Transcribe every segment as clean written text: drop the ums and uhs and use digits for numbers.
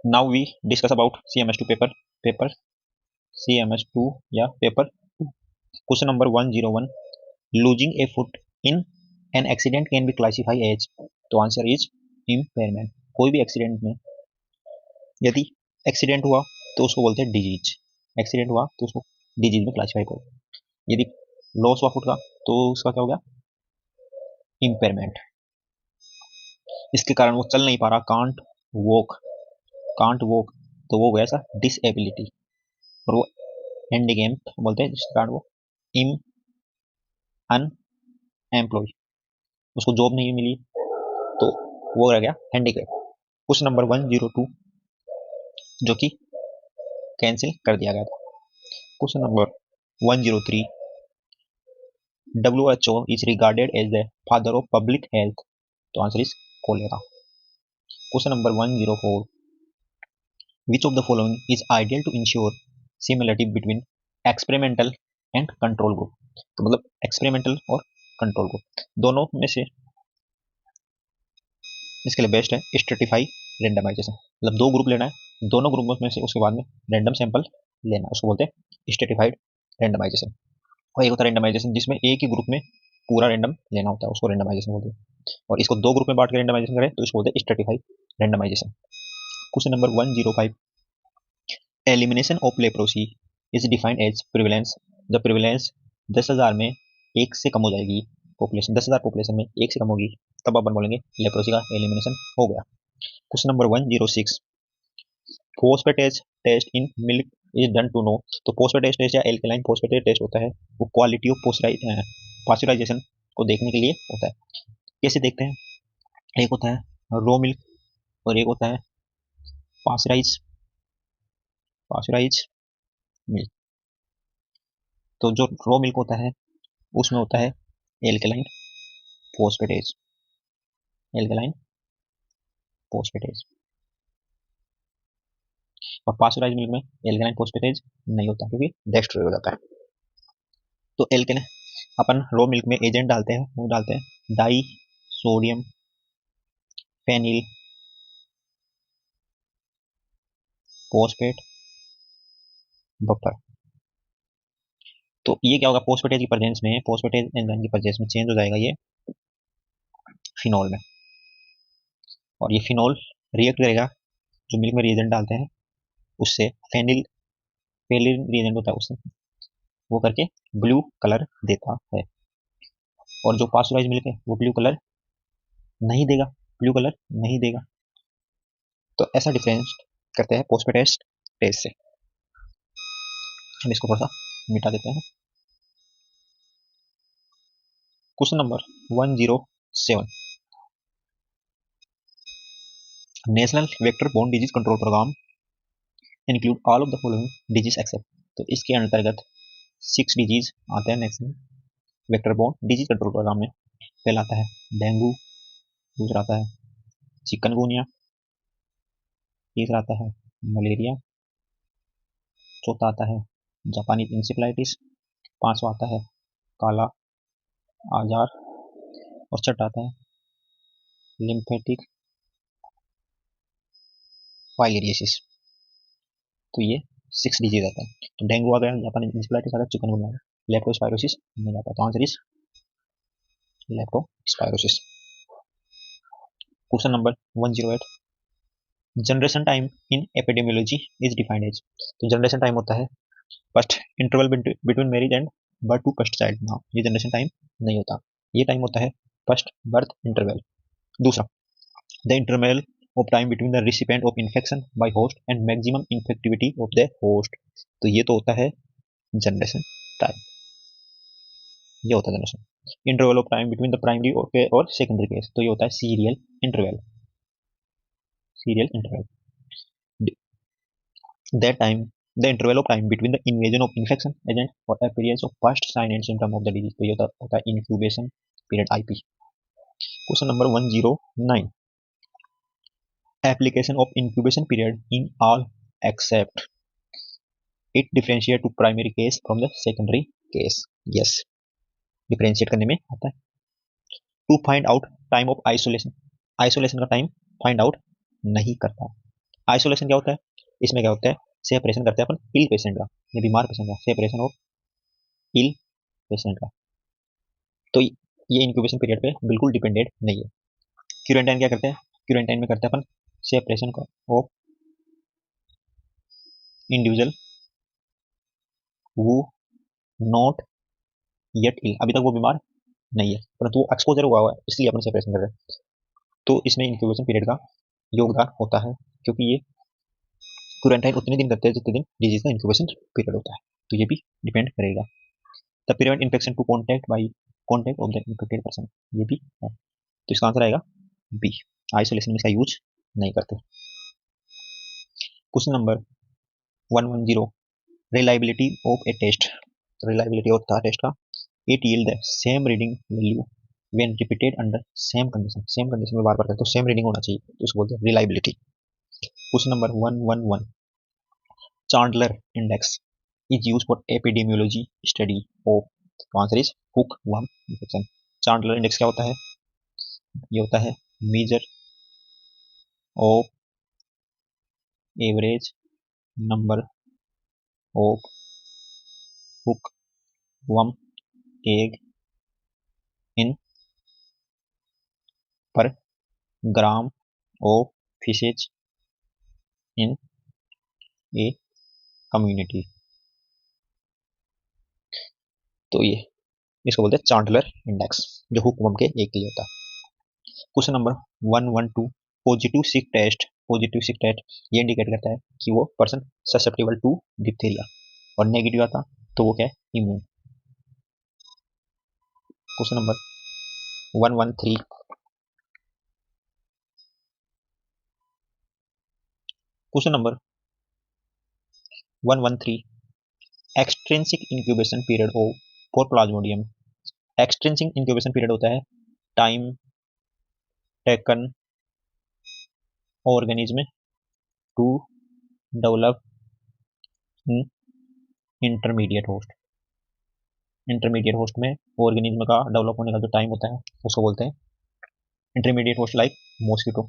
Now we discuss about CMS2 paper CMS2 या paper 2। Question number 101, losing a foot in an accident can be classified as, तो answer is impairment. कोई भी accident में यदि accident हुआ तो उसको बोलते हैं डिजीज, एक्सीडेंट हुआ तो उसको डिजीज में क्लासिफाई करो। यदि लॉस हुआ फुट का तो उसका क्या हो गया, इम्पेयरमेंट। इसके कारण वो चल नहीं पा रहा, कांट वॉक, तो वो गया ऐसा डिसेबिलिटी, और वो हैंडीकैप बोलते हैं जिसके कारण वो अनएम्प्लॉय, उसको जॉब नहीं मिली तो वो रह गया हैंडीकैप। क्वेश्चन नंबर 102 जो कि कैंसिल कर दिया गया था। Question number 103, WHO is regarded as the father of public health, तो answer is cholera. Question number 104, which of the following is ideal to ensure similarity between experimental and control group, तो मतलब experimental और control group दोनों में से इसके लिए best है स्ट्रेटिफाई रेंडमाइजेशन, मतलब दो ग्रुप लेना है, दोनों ग्रुप में से उसके बाद में रैंडम सैंपल लेना, उसको बोलते हैं स्ट्रेटिफाइड रेंडमाइजेशन। और एक होता है रेंडमाइजेशन जिसमें एक ही ग्रुप में पूरा रैंडम लेना होता है, उसको रेंडमाइजेशन बोलते हैं। और इसको दो ग्रुप में बांट के रेंडमाइजेशन करें तो इसको बोलते हैं stratified randomisation. Question number 105, elimination of leprosy is defined as prevalence, जब प्रिवेलेंस 10,000 में एक से कम हो जाएगी, पॉपुलेशन 10,000 पॉपुलेशन में एक से कम होगी, तब अपन बोलेंगे लेप्रोसी का एलिमिनेशन हो गया। Question number 106, phosphatase test in milk is done to know, तो फोस्फेटेज टेस्ट या एल्कलाइन फोस्फेटेज टेस्ट होता है वो क्वालिटी ऑफ पास्चराइजेशन को देखने के लिए होता है। कैसे देखते हैं, एक होता है रो मिल्क और एक होता है पास्चराइज मिल्क। तो जो रो मिल्क होता है उसमें होता है एल्कलाइन फोस्फेटेज और पास्चराइज मिल्क में एल्कलाइन फोस्फेटेज नहीं होता क्योंकि डेक्स्ट्रोज हो जाता है। तो एल्कलाइन अपन रो मिल्क में एजेंट डालते हैं, वो डालते हैं di sodium phenyl phosphate buffer. तो ये क्या होगा, फोस्फेटेज की प्रेजेंस में, फोस्फेटेज एंजाइम की प्रेजेंस में चेंज हो जाएगा ये फिनॉल में, और ये फिनॉल रिएक्ट करेगा जो मिल्क में रिएजेंट डालते हैं उससे, फेनिल रिएजेंट होता है उससे, वो करके ब्लू कलर देता है। और जो पास्चराइज मिल्क है वो ब्लू कलर नहीं देगा। तो ऐसा डिफरेंस करते हैं फोस्फेटेज टेस्ट से। हम इसको थोड़ा सा मिटा देते हैं। Question number 107, national vector borne disease control programme include all of the following disease except, तो इसके अंतर्गत 6 डिजीज आते हैं national vector borne disease control programme में। पहला आता है डेंगू, दूसरा आता है चिकनगुनिया, तीसरा आता है मलेरिया, चौथा आता है जापानी इंसेफ्लाइटिस, पांचवा आता है काला आजार, और छठा आता है लिम्फेटिक फाइलेरियोसिस। तो ये 6 डिजीज आता है। तो डेंगू आ गया, जापानी इंसेफ्लाइटिस आ गया, चिकनगुनिया आ गया, लेप्टोस्पायरोसिस नहीं आता। तो answer is leptospirosis. Question number 108, generation time in epidemiology is defined as, तो जनरेशन टाइम होता है first interval between marriage and birth to first child. Now ये जनरेशन टाइम नहीं होता, ये टाइम होता है फर्स्ट बर्थ इंटरवल। दूसरा the interval of time between the recipient of infection by host and maximum infectivity of the host, तो ये तो होता है जनरेशन टाइम, ये होता है generation. Interval of time between the primary और सेकेंडरी केस, तो ये होता है serial interval. That time, the interval of time between the invasion of infection agent or appearance of first sign and symptom of the disease, तो ये होता है incubation period IP। Question number 109, application of incubation period in all except it differentiate to primary case from the secondary case, yes differentiate करने में आता है। to find out time of isolation, isolation का time find out नहीं करता। Isolation क्या होता है, इसमें क्या होता है, सेपरेशन करते हैं अपन इल पेशेंट का, ये बीमार पेशेंट का, सेपरेशन ऑफ इल पेशेंट का। तो ये इंक्यूबेशन पीरियड पे बिल्कुल डिपेंडेंट नहीं है। क्यूरेंटाइन क्या करते हैं, क्यूरेंटाइन में करते हैं अपन सेपरेशन ऑफ इंडिविजुअल वो नॉट येट इल, अभी तक वो बीमार नहीं है परंतु वो एक्सपोजर हुआ है, इसलिए अपन सेपरेशन कर रहे हैं। तो इसमें इंक्यूबेशन पीरियड का योगदान होता है, क्योंकि ये क्वारंटाइन उतने दिन करते हैं जितने दिन डिजीज का इंक्यूबेशन पीरियड होता है। तो ये भी डिपेंड करेगा। The prevent infection to contact by contact of the infected person, ये भी है। तो इसका आंसर आएगा बी, आइसोलेशन में इसका यूज नहीं करते। Question number 110, reliability of a test, reliability होता है टेस्ट का, it yield the same reading value when repeated under same condition, same condition में बार बार करते तो सेम रीडिंग होना चाहिए, तो उसको बोलते हैं reliability. Question number 111, Chandler index is used for epidemiology study of, तो answer is hookworm infection. Chandler index क्या होता है, ये होता है measure of average number of hookworm egg in per gram of faeces in a community. तो ये इसको बोलते हैं चांडलर इंडेक्स, जो हुक वर्म के एग के लिए होता है। Question number 112, positive Schick test, positive Schick test ये इंडिकेट करता है कि वो पर्सन ससेप्टेबल टू डिप्थीरिया, और नेगेटिव आता तो वो क्या है, immune. Question number 113, question number 113, extrinsic incubation period of for plasmodium. Extrinsic incubation period होता है time taken organism to develop intermediate host, intermediate host में ऑर्गेनिज्म का डेवलप होने का जो टाइम होता है उसको बोलते हैं intermediate host, like mosquito.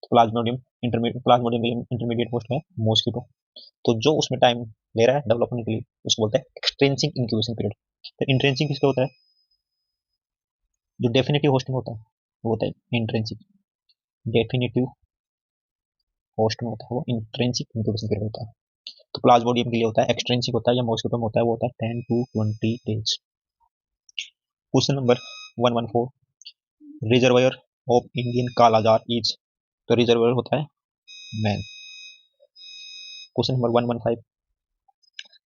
Plasmodium intermediate host है मॉस्किटो, तो जो उसमें टाइम ले रहा है डेवलप होने के लिए उसको बोलते हैं एक्सट्रिंसिक इंक्यूबेशन पीरियड। तो इंट्रिंसिक किसका होता है, जो डेफिनेटिव होस्ट में होता है वो होता है इंट्रिंसिक, डेफिनेटिव होस्ट में होता है वो इंट्रिंसिक इंक्यूबेशन पीरियड होता है। तो प्लाज्मोडियम के लिए होता है एक्सट्रिंसिक होता है, या मॉस्किटो में होता है वो होता है 10 to 20 days. Question number 114, reservoir of Indian kala azar is, तो रिजर्वायर होता है man. Question number 115,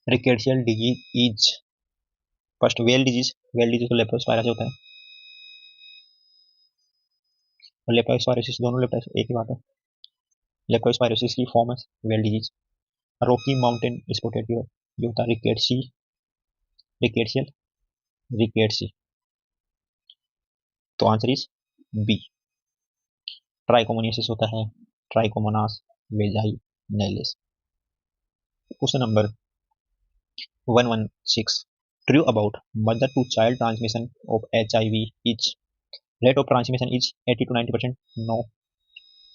rickettsial disease is, first Weil disease, Weil disease तो लेप्टोस्पायरा से होता है, और लेप्टोस्पायरोसिस दोनों लेप्टोस एक ही बात है, लेप्टोस्पायरोसिस की फॉर्म है well disease. Rocky mountain spotted fever जो होता है रिकेट्सी, रिकेट्सियल रिकेट्सी, तो आंसर इज बी। ट्राइकोमोनियासिस होता है trichomonas vaginalis. Question number 116, true about mother to child transmission of HIV is, rate of transmission is 80 to 90%, no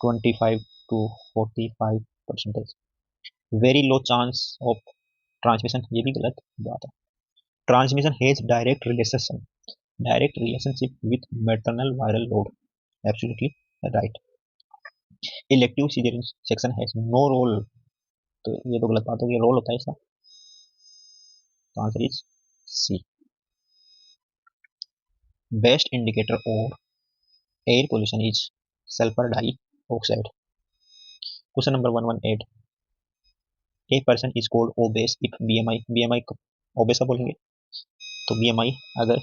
25 to 45%, very low chance of transmission, ये भी गलत बात है। Transmission has direct relationship with maternal viral load, absolutely right. Elective caesarean section has no role, तो ये तो गलत बात है, रोल होता है इसका, तो answer is C. Best indicator of air pollution is sulphur dioxide. Question number 118, a person is called obese if BMI obese का बोलेंगे तो BMI अगर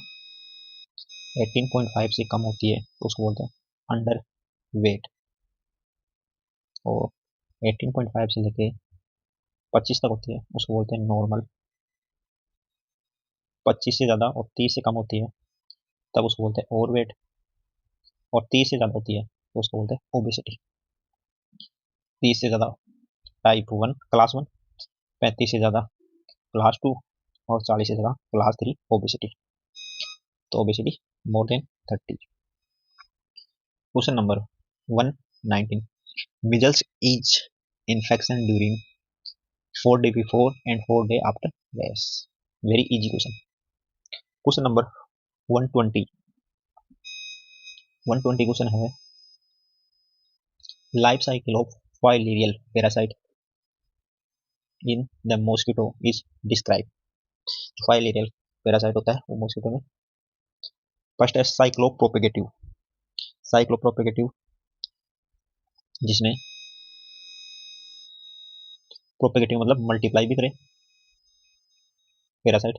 18.5 से कम होती है तो उसको बोलते हैं अंडर वेट, और 18.5 से लेके 25 तक होती है उसको बोलते हैं नॉर्मल, 25 से ज़्यादा और 30 से कम होती है तब उसको बोलते हैं ओवर वेट, और 30 से ज़्यादा होती है तो उसको बोलते हैं ओबेसिटी। 30 से ज़्यादा टाइप 1 क्लास 1, 35 से ज़्यादा क्लास 2, और 40 से ज़्यादा क्लास 3 ओबेसिटी, तो obesity more than 30। Question number 119, Measles is infection during 4 day before and 4 day after. Yes, very easy question. Question number 120. 120 question है, life cycle of filarial parasite in the mosquito is describe. Filarial parasite होता है वो mosquito में। First है साइक्लोप्रोपेगेटिव। साइक्लोप्रोपेगेटिव जिसमें प्रोपेगेटिव मतलब multiply भी करे पैरासाइट,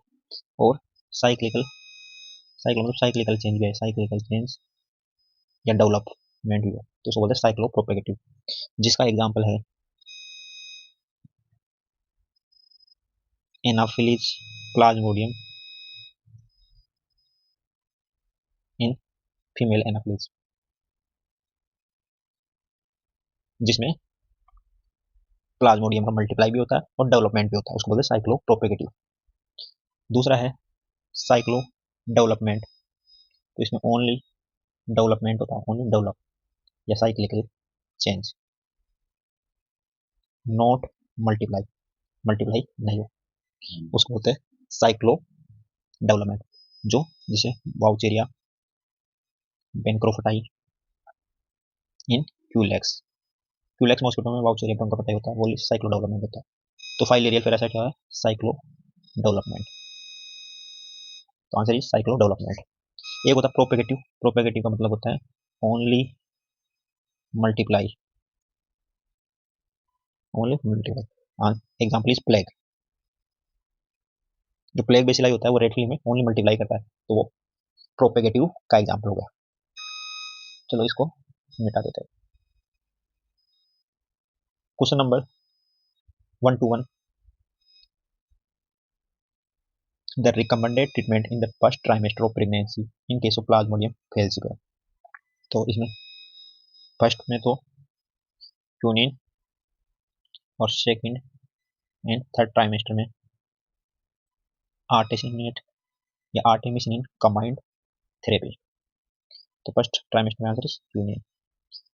और साइक्लिकल, साइक्लो मतलब साइक्लिकल चेंज भी है, साइक्लिकल चेंज या डेवलपमेंट भी है, तो उसको बोलते हैं साइक्लोप्रोपेगेटिव। जिसका एग्जांपल है Anopheles Plasmodium in female Anopheles, जिसमें प्लाज्मोडियम का मल्टीप्लाई भी होता है और डेवलपमेंट भी होता है, उसको बोलते हैं साइक्लोप्रोपेगेटिव। दूसरा है साइक्लो डेवलपमेंट, तो इसमें ओनली डेवलपमेंट होता है, ओनली डेवलप या cyclical change, not multiply, multiply नहीं हो, उसको बोलते हैं साइक्लो डेवलपमेंट। जो जिसे वाउचेरिया बेनक्रोफटाई इन क्यूलेक्स, क्यूलेक्स मॉस्किटो में वाउचेरिया बेनक्रोफटाई होता है, वो साइक्लो डेवलपमेंट होता है। तो फाइलेरियल पैरासाइट क्या है, साइक्लो डेवलपमेंट, तो आंसर इज साइक्लो डेवलपमेंट। एक होता है प्रोपेगेटिव, प्रोपेगेटिव का मतलब होता है only multiply, only multiply. Example is plague, जो प्लेग बेसिलाई होता है वो रेड फिल्म में ओनली मल्टीप्लाई करता है, तो वो प्रोपेगेटिव का एग्जाम्पल हो गया। चलो इसको मिटा देते हैं। Question number 121, the recommended treatment in the first trimester of pregnancy in case of plasmodium falciparum. तो इसमें फर्स्ट में तो क्यूनिन, और सेकंड एंड थर्ड ट्राइमेस्टर में आर्टेमिसिनेट या आर्टेमिसिनिन कंबाइंड थेरेपी। तो फर्स्ट ट्राइमेस्टर में आंसर इज क्यूनिन।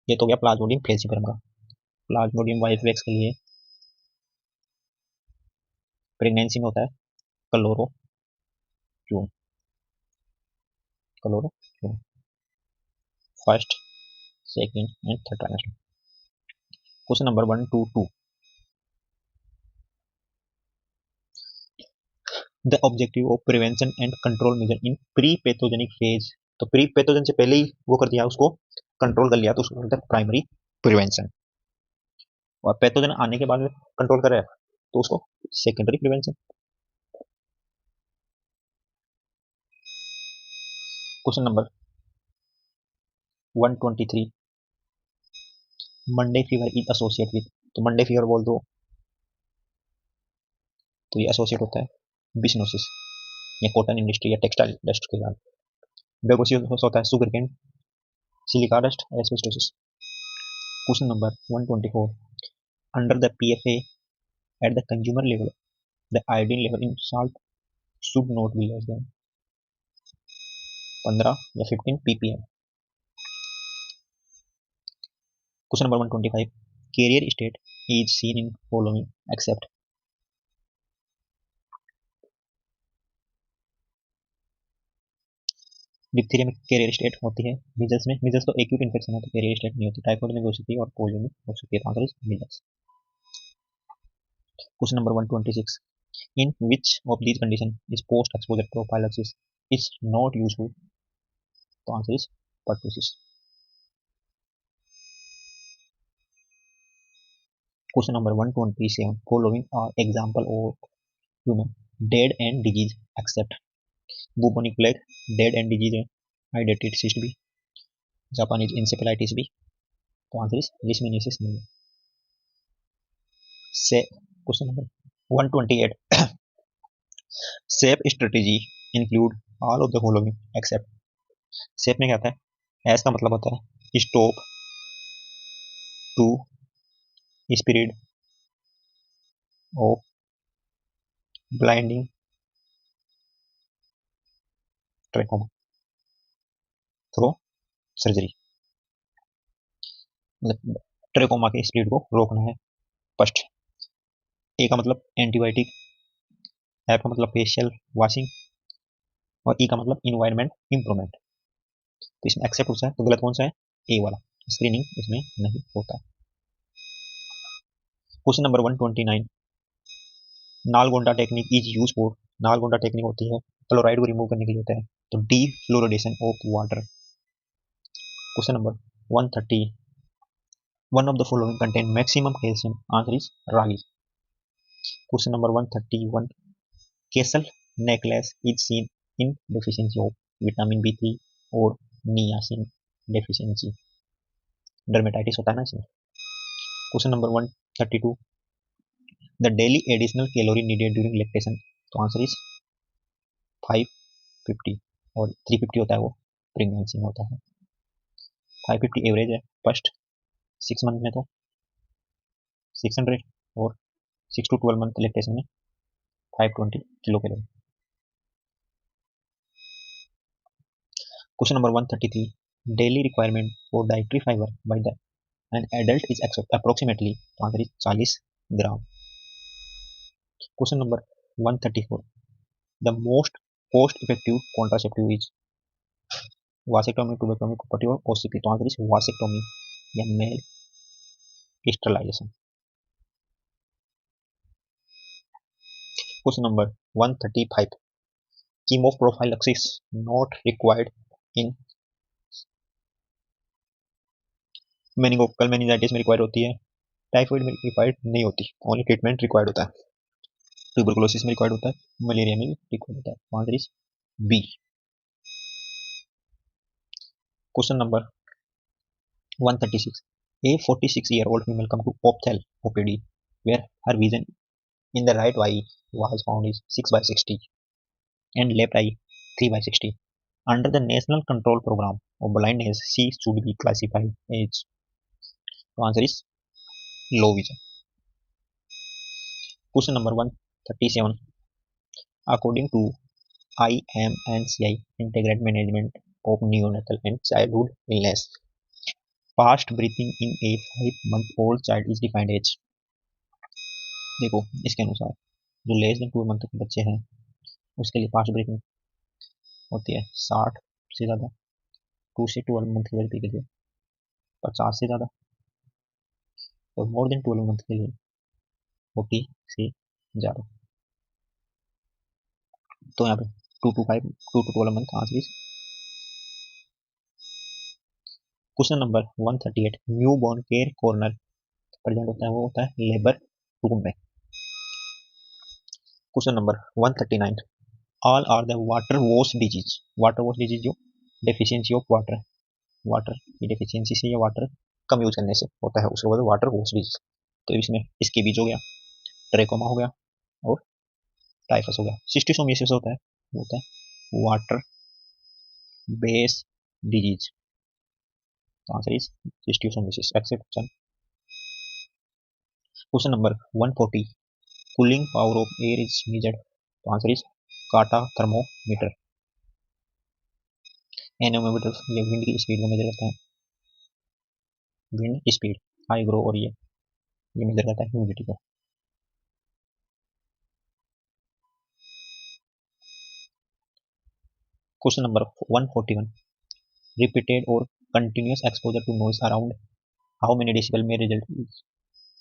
ये तो गया प्लाज्मोडियम फेल्सीफरम का। प्लाज्मोडियम वाइफवेक्स के लिए प्रेगनेंसी में होता है chloroquine, chloroquine first, second and third trimester. Question number 122, the objective of prevention and control measure in pre pathogenic phase. तो प्री पैथोजन से पहले ही वो कर दिया, उसको कंट्रोल कर लिया, तो उसको बोलते हैं प्राइमरी प्रिवेंशन। और पैथोजन आने के बाद में कंट्रोल करे तो उसको secondary prevention. Question number 123, Monday fever is associate with. तो मंडे फीवर बोल दो तो ये एसोसिएट होता है बिसनोसिस या कॉटन इंडस्ट्री या टेक्सटाइल डस्ट के साथ। बेगोसियोसिस होता है sugar cane, silica dust, asbestosis. Question number 124, under the PFA at the consumer level the iodine level in salt should not be less than 15 या 15 ppm। Question number 125, carrier state is seen in following except. Diphtheria में carrier state होती है, measles में, measles तो acute infection है तो career state नहीं होती, टाइफाइड में भी हो सकती है और पोलियो में हो सकती है, तो answer is measles. Question number 126, in which of these condition is post exposure prophylaxis is not useful. तो answer is pertussis. Question number 127, following are example of human dead end disease except. Bubonic plague dead end disease है, hydatid cyst भी, Japanese encephalitis भी, तो answer is leishmaniasis नहीं। से question number 128, safe strategy include all of the following except. Safe में क्या आता है, एस का मतलब होता है stop, to speed off, blinding, trachoma, through surgery. मतलब ट्रेकोमा के स्प्रेड को रोकना है। फर्स्ट, ए का मतलब एंटीबायोटिक, एफ का मतलब फेशियल वॉशिंग और ई का मतलब इन्वायरमेंट इम्प्रूवमेंट। तो इसमें एक्सेप्ट होता है, तो गलत कौन सा है? ए वाला, स्क्रीनिंग इसमें नहीं होता है। Question number 129, Nalgonda technique is use for, Nalgonda technique होती है क्लोराइड को रिमूव करने के लिए होता है, तो D fluoridation of water. Question number 130, one of the following contain maximum calcium, answer is ragi. Question number 131, castle necklace is seen in deficiency of vitamin B3 और नियासिन डेफिशिएंसी, डर्मेटाइटिस होता है ना इसमें। Question number 132, the daily additional calorie needed during lactation, तो answer is 550 और 350 होता है वो प्रेगनेंसी में होता है। 550 एवरेज है फर्स्ट 6 मंथ में, तो 600 और 6 to 12 मंथ लैक्टेशन में 520 kilo calorie. Question number 133, daily requirement for dietary fibre by the an adult is approximately, तो answer is 40 gram. Question number 134, the most cost effective contraceptive is vasectomy, tubectomy, copper T और OCP, तो answer is vasectomy या male sterilization. Question number 135, chemoprophylaxis not required in meningococcal meningitis में required होती है, typhoid में required नहीं होती, only treatment required होता है। ट्यूबरकुलोसिस में रिक्वायर्ड होता है, मलेरिया में भी रिक्वायर्ड होता है, answer is B. Question number 136, a 46-year-old female come to Opthel OPD where her vision in the right eye was found is 6/60 and left eye 3/60. Under the National Control Program of Blindness, she should be classified as, the answer is low vision. Question number 137, according to IMNCI Integrated Management of Neonatal and Childhood Illness, fast breathing in a 5 month old child is defined as. देखो इसके अनुसार जो less than 2 month के बच्चे हैं उसके लिए fast breathing होती है 60 से ज़्यादा, 2 से 12 मंथ के लड़के के लिए 50 से ज़्यादा, और मोर देन 12 मंथ के लिए 40 से ज़्यादा। तो यहाँ पे 2 to 12 month answer is. Question number 138, newborn care corner present होता है, वो होता है लेबर रूम में। Question number 139, all are the water wash disease, water wash disease जो डेफिशिएंसी ऑफ वाटर, वाटर की डेफिशिएंसी से या वाटर कम यूज करने से होता है, उसके बाद वाटर वॉश डिजीज। तो इसमें इसके बीच हो गया, ट्रेकोमा हो गया और टाइफस हो गया। शिस्टिसोमियासिस होता है, वो होता है वाटर बेस डिजीज, तो answer is schistosomiasis, except option. Question number 140, cooling power of air is measured, तो answer is kata thermometer. Anemometer ये विंड की स्पीड को मेजर करता है, विंड स्पीड हाई ग्रो, और ये मेजर करता है ह्यूमिडिटी को। Question number 141, repeated or continuous exposure to noise around how many decibel may result in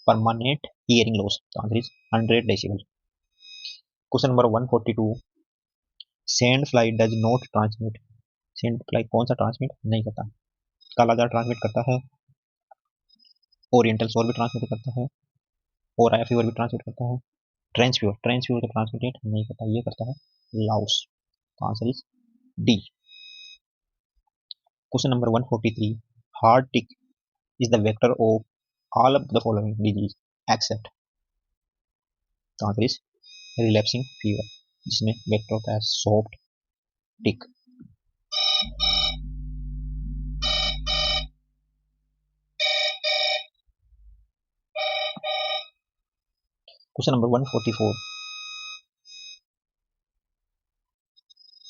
permanent hearing loss, the answer is 100 decibel. Question number 142, sand fly does not transmit, sand fly कौन सा transmit नहीं करता? कालाजार transmit करता है, oriental soul भी transmit करता है, ओराया fever भी ट्रांसमिट करता है, ट्रेंच फीवर तो ट्रांसमिट नहीं करता, ये करता है लाउस, तो answer is D. Question number 143, heart tick is the vector of all of the following disease except, the answer is relapsing fever, जिसमें वेक्टर होता है soft tick. Question number 144,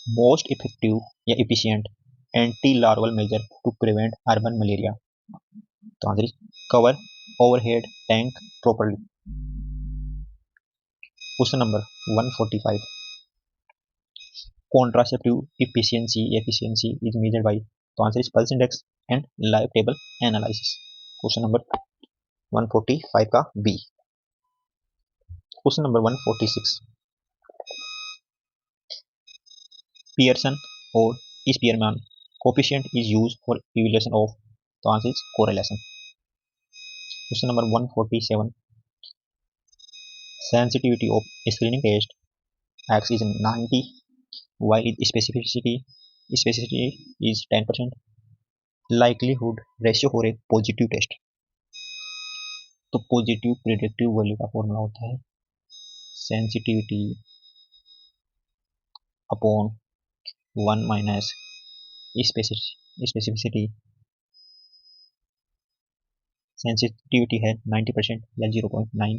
most effective या efficient anti larval measure to prevent urban malaria, तो answer is cover overhead tank properly. Question number 145. Contraceptive efficiency is measured by, the answer is pulse index and live table analysis. Question number 145 का B. Question number 146. Pearson or Spearman coefficient is used for evaluation of, the answer is correlation. Question number 147. Sensitivity of screening test X is 90, while its specificity is 10%. Likelihood ratio for a positive test, तो positive predictive value का formula होता है sensitivity upon 1 minus specificity. Sensitivity है 90% या 0.9,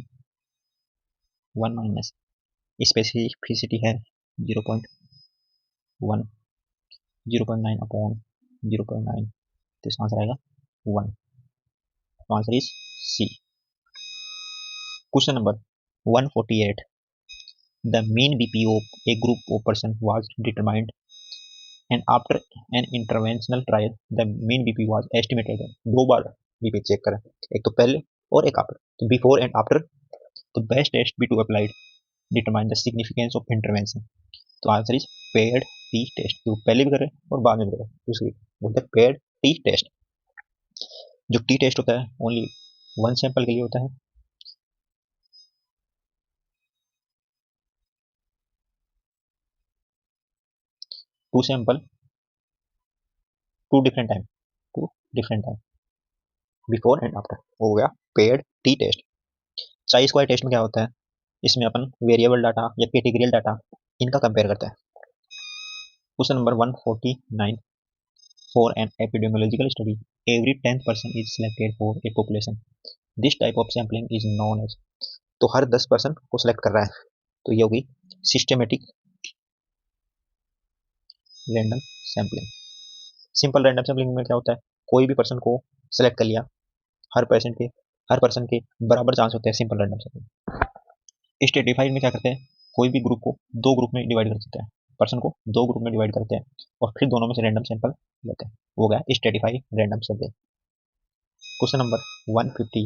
1 minus specificity है 0.1, 0.9 upon 0.9, तो इसका answer आएगा 1. तो answer is C. Question number 148. The mean BP of a group of person was determined, and after an interventional trial the mean BP was estimated. दो बार BP check करें, एक तो पहले और एक आफ्टर. तो before and after the best test be to applied determine the significance of intervention. तो answer is paired t test. तो पहले भी करें और बाद में भी करें, दूसरी बोलते हैं पेड टी टेस्ट. जो टी टेस्ट होता है ओनली 1 सैंपल के लिए होता है. Two sample two different time before and after हो गया paired t test. Chi square test में क्या होता है, इसमें अपन वेरिएबल डाटा या कैटेगरियल डाटा इनका कंपेयर करता है. Question number 149. For an epidemiological study every 10th person is selected for a population. This type of sampling is known as. तो हर 10% को सिलेक्ट कर रहा है, तो ये होगी systematic random sampling. Simple random sampling में क्या होता है, कोई भी पर्सन को सिलेक्ट कर लिया, हर पर्सन के बराबर चांस होते हैं सिंपल रैंडम सैम्पलिंग. स्ट्रेटिफाइड में क्या करते हैं, कोई भी ग्रुप को दो ग्रुप में डिवाइड कर सकते हैं, पर्सन को दो ग्रुप में डिवाइड करते हैं और फिर दोनों में से रैंडम सैंपल लेते हैं. हो गया stratified random sampling. Question number 150.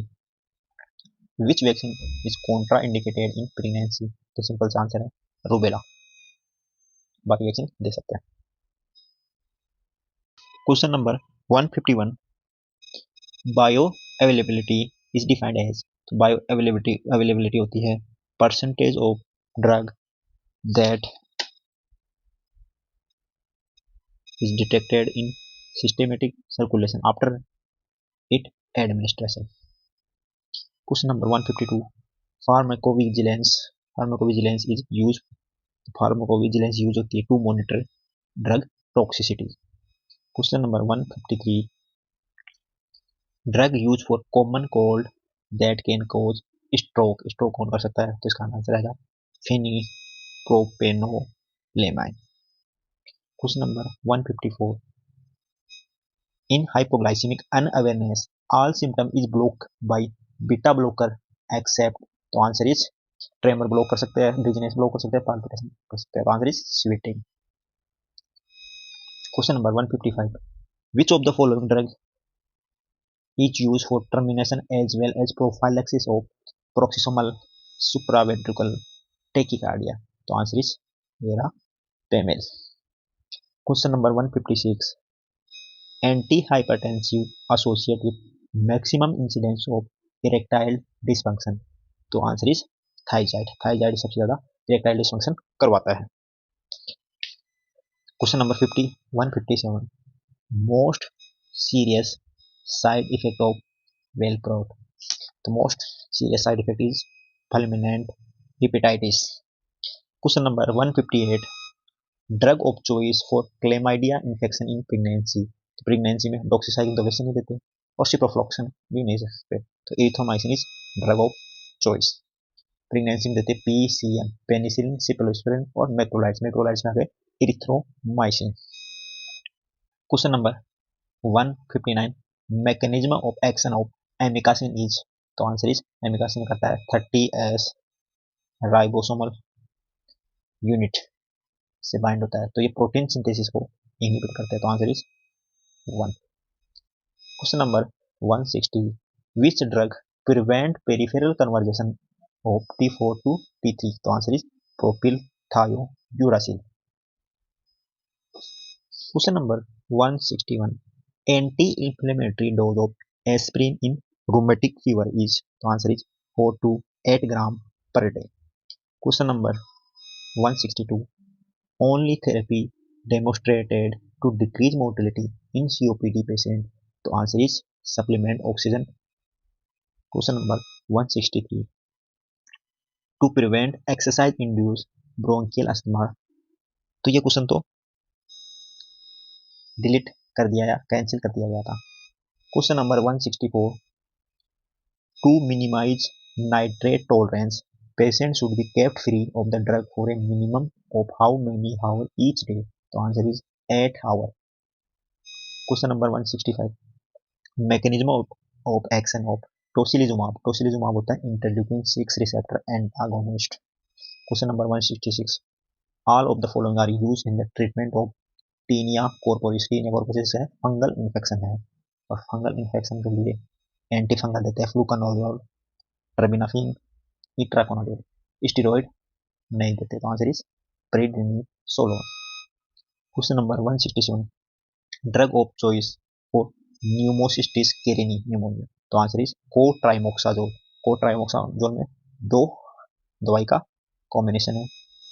Which vaccine is contraindicated in pregnancy. तो सिंपल सा आंसर है रूबेला, बाकी वैक्सीन दे सकते हैं. Question number 151. Bioavailability is defined as. तो बायो अवेलेबिलिटी होती है percentage of drug that is detected in systematic circulation after its administration. Question number 152. Pharmacovigilance is used. Pharmacovigilance use होती है to monitor drug toxicity. Question number 153. Drug used for common cold that can cause stroke. Stroke कौन कर सकता है, तो इसका answer आएगा फेनिप्रोपेनोलेमाइन. Question number 154. In hypoglycemic unawareness, all symptom is blocked by beta blocker except. तो आंसर इज ट्रेमर ब्लॉक कर सकते हैं, डिजीनेस ब्लॉक कर सकते हैं, पाल्पिटेशन कर सकते हैं. तो answer is sweating. Question number 155. Which of the following drug is used for termination as well as prophylaxis of paroxysmal supraventricular tachycardia. तो answer is verapamil. Question number 156. Antihypertensive associated with maximum incidence of erectile dysfunction. तो answer is thiazide सबसे ज्यादा erectile dysfunction करवाता है. Question number 157. Most serious side effect of valproate. तो most serious side effect is fulminant hepatitis. Question number 158. Drug of choice for chlamydia infection in pregnancy. तो pregnancy में doxycycline तो वैसे नहीं देते और सिप्रोफ्लॉक्सन भी नहीं सकते, तो erythromycin is drug of choice. Pregnancy में देते पीसीएम, पेनिसिलिन, सिप्रोलिस्पेरिन और मैक्रोलाइड्स में आ गए erythromycin. Question number 159. Mechanism of action of amikacin is. तो आंसर इज एमिनो एसिड करता है 30s राइबोसोमल यूनिट से बाइंड होता है, तो ये प्रोटीन सिंथेसिस को इनहिबिट करता है, तो answer is 1। Question number 160, which drug prevent peripheral conversion of T4 to T3, तो answer is propylthiouracil. Question number 161, anti inflammatory dose of aspirin in rheumatic fever is, तो answer is 4 to 8 gram per day. Question number 162, only therapy demonstrated to decrease mortality in COPD patient, तो answer is supplement oxygen. Question number 163, to prevent exercise induced bronchial asthma, तो ये question तो delete कर दिया या cancel कर दिया गया था। Question number 164, to minimise nitrate tolerance patient should be kept free of the drug for a minimum of how many hours each day, तो answer is 8 hours। Question number 165, mechanism of action of tocilizumab, tocilizumab होता है interleukin 6 receptor antagonist. Question number 166, all of the following are used in the treatment of tinea corporis, tinea corporis है fungal infection है, और fungal infection के लिए anti fungal देते हैं फ्लूकानोजोल, ट्रेबिनाफिन, itraconazole, steroid नहीं देते, तो answer is prednisolone. Question number 167, drug of choice for pneumocystis carinii pneumonia, तो आंसर इज कोट्राइमोक्साजोल। कोट्राइमोक्साजोल में दो दवाई का कॉम्बिनेशन है,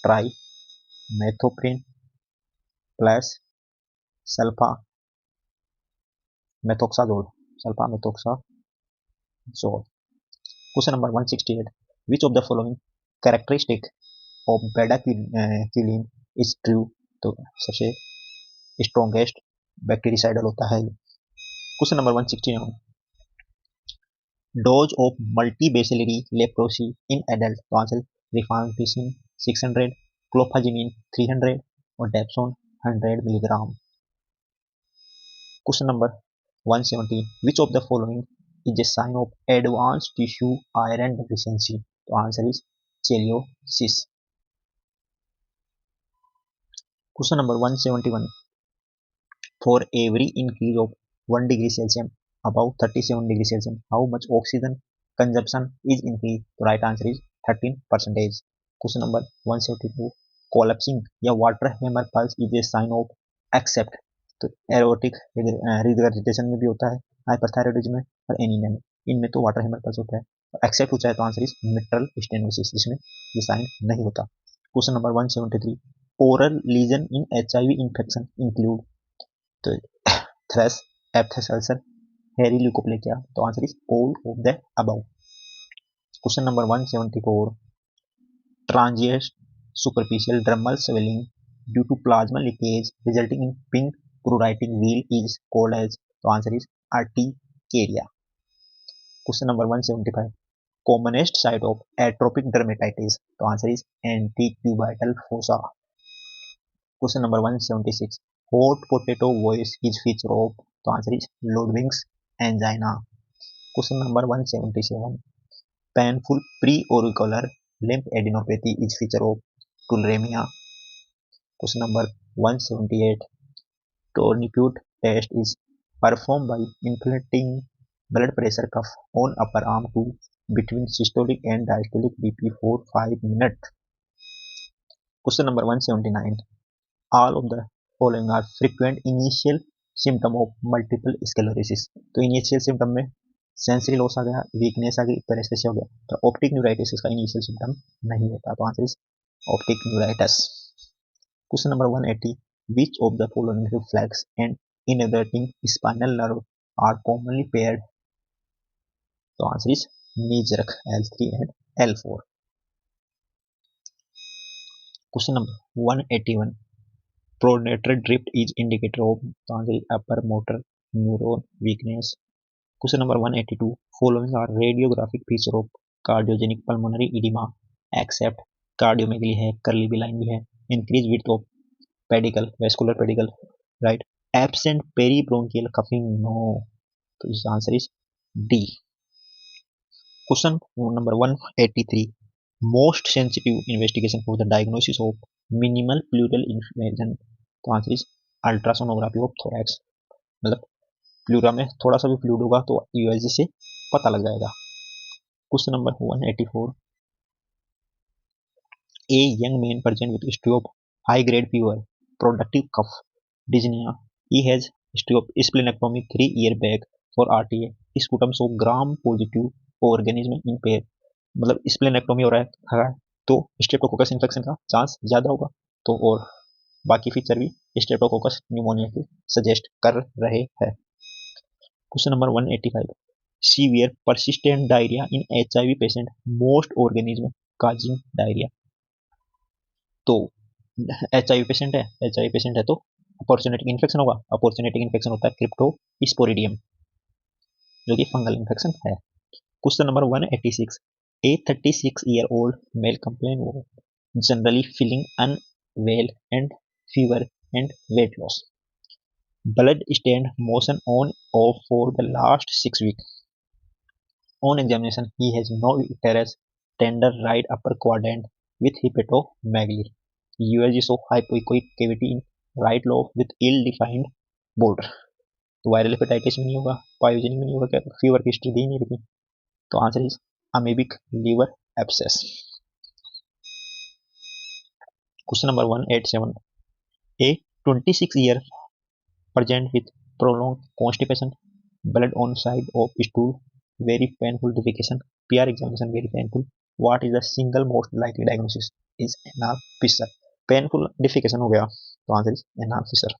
trimethoprim plus sulfamethoxazole, sulfamethoxazole. Question number 168, which of the following characteristic of bedaquiline is true, तो सबसे strongest bactericidal होता है। Question number 169, dose of multibacillary leprosy in adult, तो आंसर रिफाम्पिसिन 600, क्लोफाजिमिन 300 और dapsone 100 milligram. Question number 170, which of the following is a sign of advance tissue iron deficiency, तो answer is cheilosis. Question number 171, for every increase of 1 degree Celsius above 37 degree Celsius, how much oxygen consumption is increased? तो right answer is 13%. Question number 172, collapsing या water hammer pulse is a sign of accept, तो erotic regurgitation में भी होता है, hyperthyroidism में और anaemia में, इनमें तो वाटर हैमर पल्स होता है, और एक्सेप्ट होता है तो आंसर इज मिट्रल स्टेनोसिस, जिसमें ये साइन नहीं होता। Question number 173, oral lesion in HIV infection include, तो thrush aphthous ulcer hairy leukoplakia, तो answer is all of the above. Question number 174, transient superficial dermal swelling due to plasma leakage resulting in pink pruritic wheal is called as, तो answer is urticaria. Question number 175, commonest site of atopic dermatitis, तो answer is antecubital fossa. Question number 176, hot potato voice is feature of, तो answer is Ludwig's angina। Question number 177, painful preauricular lymphadenopathy is feature of tularemia। Question number 178, tourniquet test is performed by inflating blood pressure cuff on upper arm to between systolic and diastolic BP for 5 minutes। Question number 179, all of the following are frequent initial symptom of multiple sclerosis, तो initial symptom में sensory loss आ गया, weakness आ गई, paralysis हो गया, तो optic neuritis इसका initial symptom नहीं होता, तो answer is optic neuritis. Question number 180, which of the following reflex and innervating spinal nerve are commonly paired, तो answer is knee jerk L3 and L4। Question number 181, pronator drift is indicator of, तो answer is upper motor neuron weakness. Question number 182, following are radiographic feature of cardiogenic pulmonary edema except cardiomegaly है, Kerley B line भी है, increase width of pedicle vascular pedicle, right, absent peribronchial cuffing, no, तो इसका answer is D. Question number 183. Most sensitive investigation for the diagnosis of minimal pleural effusion. तो answer is ultrasonography of thorax. मतलब pleura में थोड़ा सा भी fluid होगा तो यूएसजी से पता लग जाएगा। Question number 184. A young man present with history of high grade fever, productive cough, dyspnea. He has history of splenectomy 3 years back for RTA. Sputum show gram positive organism in pair. मतलब splenectomy हो रहा है तो Streptococcus infection का chance ज्यादा होगा। तो और बाकी फीचर भी स्ट्रेप्टोकोकस न्यूमोनिया के सजेस्ट कर रहे हैं। Question number 185. Severe persistent diarrhea in HIV patient, most organism causing diarrhea. तो HIV पेशेंट है तो अपॉर्चुनिटिक इन्फेक्शन होगा। अपॉर्चुनिटिक इन्फेक्शन होता है क्रिप्टोस्पोरिडियम जो कि फंगल इन्फेक्शन है। Question number 186. A 36-year-old male complained of generally feeling unwell and fever and weight loss. Blood stained motion on off for the last 6 weeks. On examination, he has no teres tender right upper quadrant with hepatomegaly. USG show hypoechoic cavity in right lobe with ill-defined border. तो viral hepatitis में नहीं होगा, pyogenic में नहीं होगा, क्या fever की history दी नहीं रही। तो answer is amoebic liver abscess. Question number 187. A 26-year present with prolonged constipation, blood on side of stool, very painful defecation, PR examination very painful. What is the single most likely diagnosis? Is anal fissure. Painful defecation हो गया तो answer is anal fissure.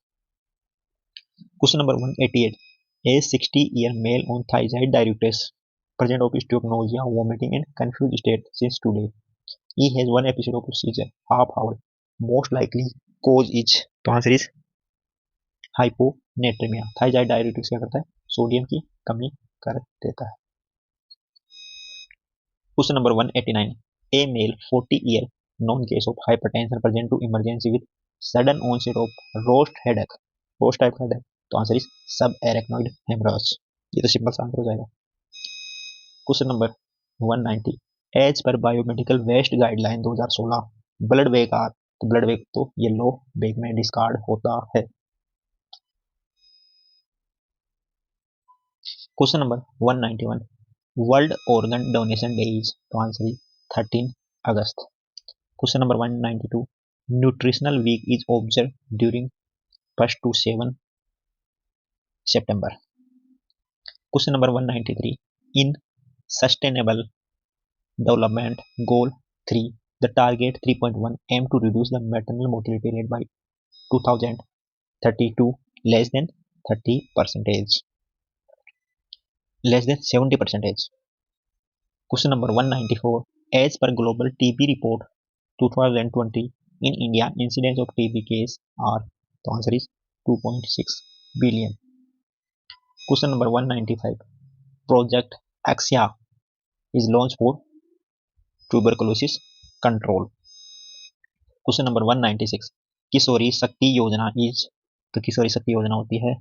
Question number 188. A 60-year male on thiazide diuresis, present of history of nausea, vomiting and confused state since today. He has one episode of seizure, half hour. Most likely cause is, तो answer is hyponatraemia. थाइजाइड diuretics क्या करता है? Sodium की कमी कर देता है। Question number 189. A male 40-year known case of hypertension present to emergency with sudden onset of roast headache. Roast type का हेडेक तो answer is subarachnoid haemorrhage. ये तो सिंपल सा आंसर हो जाएगा। Question number 190. As per biomedical waste guideline 2016 blood bag are, तो blood bag तो yellow bag में डिस्कार्ड होता है। Question number 191. World organ donation day is, तो answer is 13 August. Question number 192. Nutritional week is observe during 1 to 7 September. Question number 193. In Sustainable Development Goal 3, the target 3.1 aim to reduce the maternal mortality rate by 2030 to less than 30%, less than 70%. Question number 194. As per Global TB Report 2020, in India, incidence of TB case are, the answer is 2.6 billion. Question number 195. Project AXIA is launched for tuberculosis control. Question number 196. किशोरी शक्ति योजना is, तो किशोरी शक्ति योजना होती है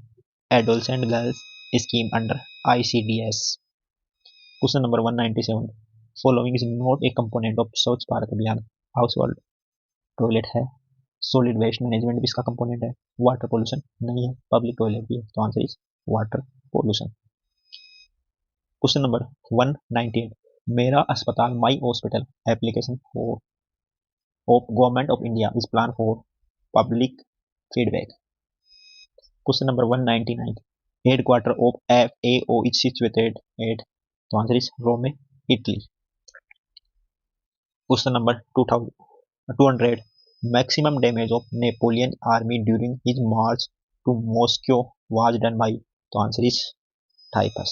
adolescent girls scheme under ICDS. Question number 197. Following is not a component of स्वच्छ भारत अभियान. House hold toilet है, सॉलिड वेस्ट मैनेजमेंट भी इसका कंपोनेंट है, वाटर पोल्यूशन नहीं है, पब्लिक टॉयलेट भी है, तो answer is water pollution. Question number 198. मेरा अस्पताल my hospital application for of government of India is plan for public feedback. Question number 199. Headquarter of FAO is situated at, तो answer is Rome, Italy. Question number 200. Maximum damage of Napoleon army during his march to Moscow was done by, तो answer is types.